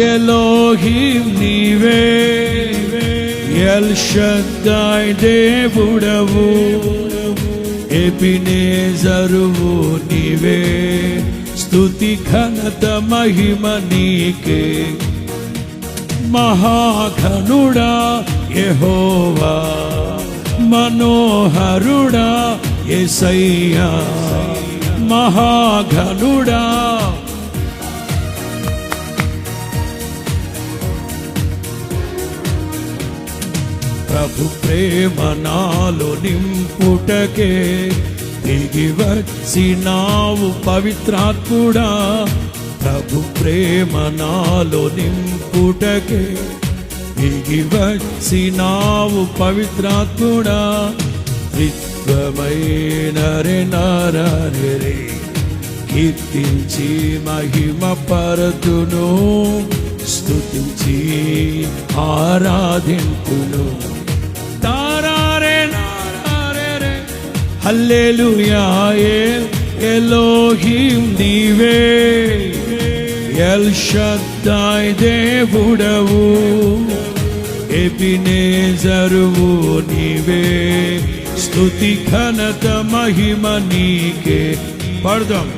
ఎలోహిం నీవే, ఎల్ షద్దాయ్ దేవుడవు, ఎబినేజరువు నీవే, స్తుతి ఘనత మహిమ నీకే. మహాఘనుడా యెహోవా, మనోహరుడా యేసయ్యా, మహాఘనుడా. ప్రభు ప్రేమ నాలో నింపుటకే దిగి వచ్చినావు పవిత్రాత్ముడా. ప్రభు ప్రేమ నాలో నింపుటకే దిగి వచ్చినావు పవిత్రాత్ముడా. త్రిత్వమైన నరే కీర్తించి మహిమ పరతును, స్తుతించి ఆరాధింతును. తారారే నారే హల్లెలూయా, ఎలోహిం నీవే, ఎల్ షద్దాయ్ దేవుడవు, ఎబినేజరువు నీవే, స్తుతి ఘనత మహిమ నీకే. పడదాం.